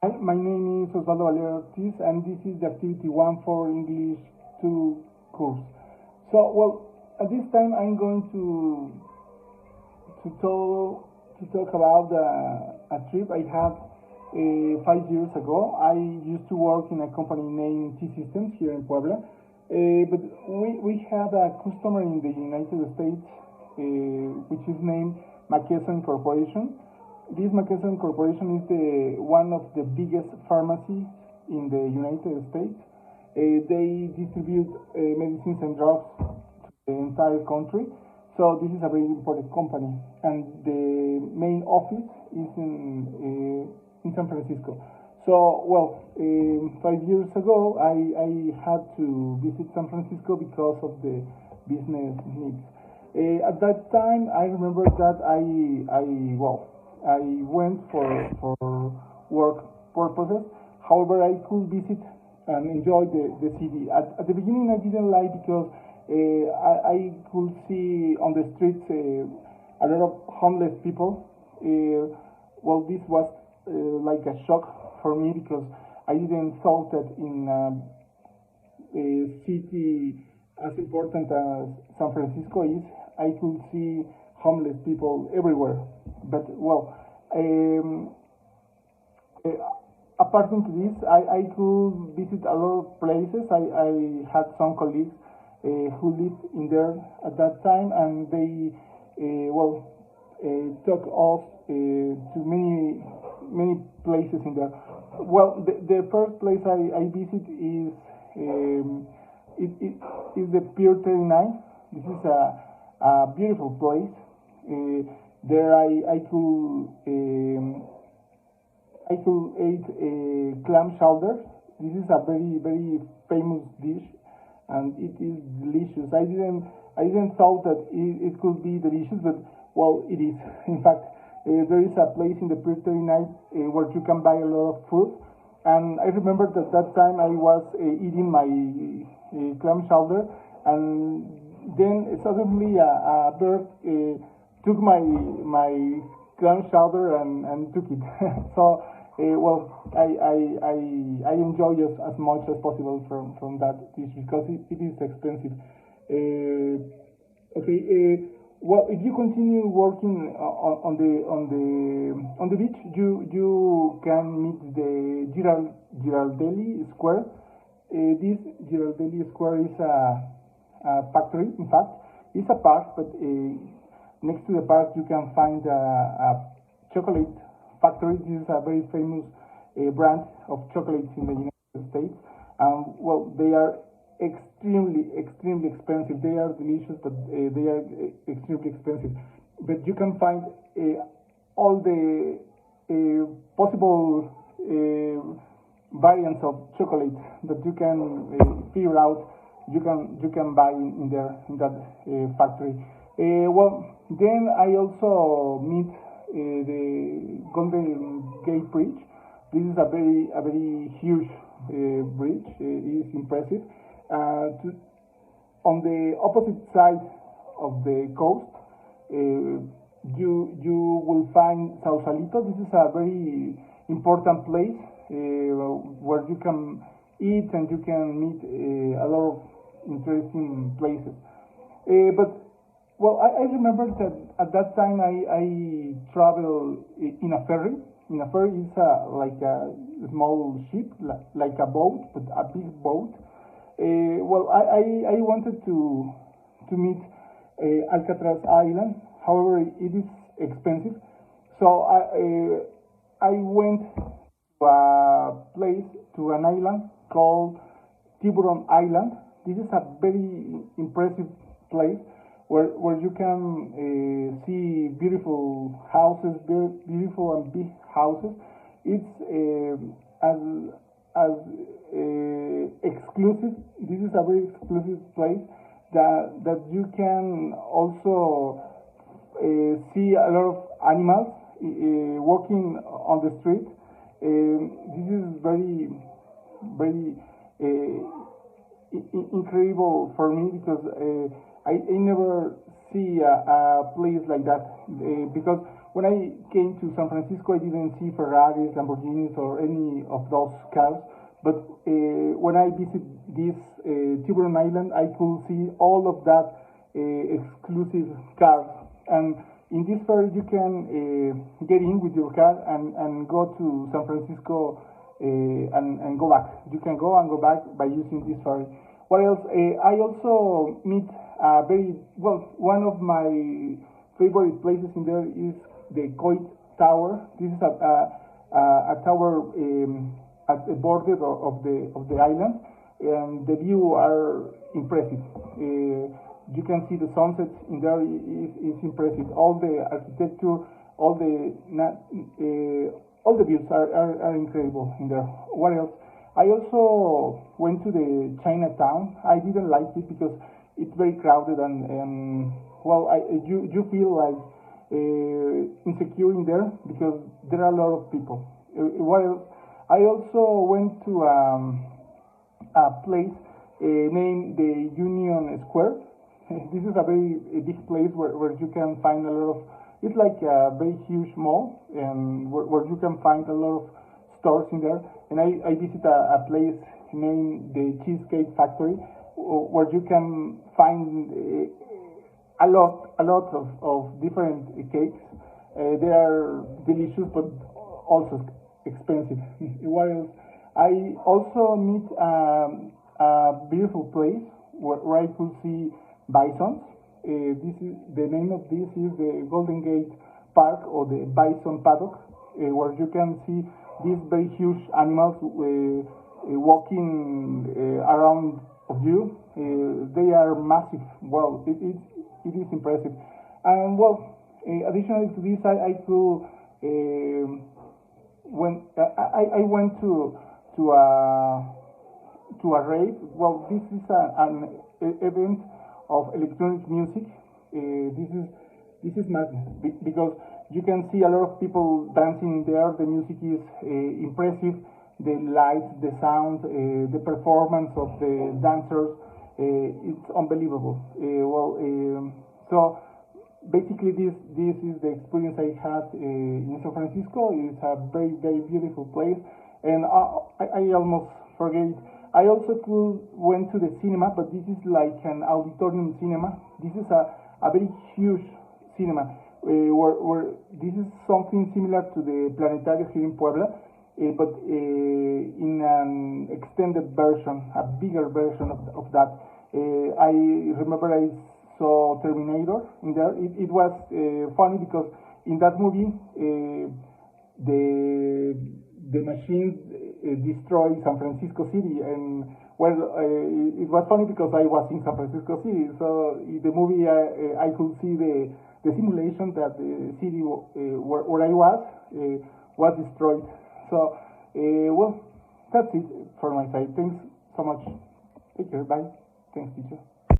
Hi, my name is Osvaldo Valero Ortiz, and this is the activity one for English 2 course. At this time I'm going to talk about a trip I had 5 years ago. I used to work in a company named T Systems here in Puebla, but we had a customer in the United States, which is named McKesson Corporation. This McKesson Corporation is one of the biggest pharmacies in the United States. They distribute medicines and drugs to the entire country. So this is a very important company, and the main office is in San Francisco. 5 years ago, I had to visit San Francisco because of the business needs. At that time, I remember that I went for work purposes. However, I could visit and enjoy the city. At the beginning, I didn't like because I could see on the streets a lot of homeless people. This was like a shock for me because I didn't thought that in a city as important as San Francisco is, I could see homeless people everywhere. But uh, apart from this, I could visit a lot of places. I had some colleagues who lived in there at that time, and they took us to many places in there. The first place I visit is it is the Pier 39. This is a beautiful place. There I could eat clam chowder. This is a very famous dish, and it is delicious. I didn't thought that it could be delicious, but it is. In fact, there is a place in the Pretoria night where you can buy a lot of food, and I remember that time I was eating my clam chowder, and then suddenly a bird took my clam chowder and took it. so I enjoy as much as possible from that dish because it is expensive. Okay. If you continue working on the beach, you can meet the Girardelli Square. This Girardelli Square is a factory. In fact, it's a park, but next to the park you can find a chocolate factory. This is a very famous brand of chocolates in the United States. They are extremely expensive. They are delicious, but they are extremely expensive. But you can find all the possible variants of chocolate that you can figure out. You can buy in there in that factory. Then I also meet the Golden Gate Bridge. This is a very huge bridge. It is impressive. On the opposite side of the coast, you will find Sausalito. This is a very important place where you can eat and you can meet a lot of interesting places. I remember that at that time I traveled in a ferry. In a ferry is like a small ship, like a boat, but a big boat. I wanted to meet Alcatraz Island. However, it is expensive, so I went to a place, to an island called Tiburon Island. This is a very impressive place where you can see beautiful houses, beautiful and big houses. It's as exclusive. This is a very exclusive place that you can also see a lot of animals walking on the street. This is very incredible for me because I never see a place like that because when I came to San Francisco, I didn't see Ferraris, Lamborghinis, or any of those cars. But when I visit this Tiburon Island, I could see all of that exclusive cars. And in this ferry, you can get in with your car and go to San Francisco and go back. You can go and go back by using this ferry. What else? I also meet one of my favorite places in there is the Coit Tower. This is a tower at the border of the island, and the view are impressive. You can see the sunsets in there is impressive. All the architecture, all the views are incredible in there. What else? I also went to the Chinatown. I didn't like it because it's very crowded and you feel like insecure in there because there are a lot of people. What else? I also went to a place named the Union Square. This is a very big place where you can find a lot of. It's like a very huge mall, and where you can find a lot of stores in there. And I visit a place named the Cheesecake Factory, where you can find a lot of different cakes. They are delicious, but also expensive. What else? I also meet a beautiful place where I could see bisons. This is the name of this is the Golden Gate Park, or the Bison Paddock, where you can see these very huge animals walking around of you. They are massive. Well, it is impressive. And additionally to this, I could when I went to a rave. Well, this is an event of electronic music. This is madness because you can see a lot of people dancing there. The music is impressive. The lights, the sound, the performance of the dancers, it's unbelievable. So basically this is the experience I had in San Francisco. It's a very, very beautiful place, and I almost forget it. I also went to the cinema, but this is like an auditorium cinema. This is a very huge cinema, where this is something similar to the Planetario here in Puebla, but in an extended version, a bigger version of that. I remember I saw Terminator in there. It was funny because in that movie, the machines destroy San Francisco City, and it was funny because I was in San Francisco City, so in the movie I could see the simulation that the city where I was destroyed. So that's it for my side. Thanks so much. Take care. Bye. Thanks, teacher.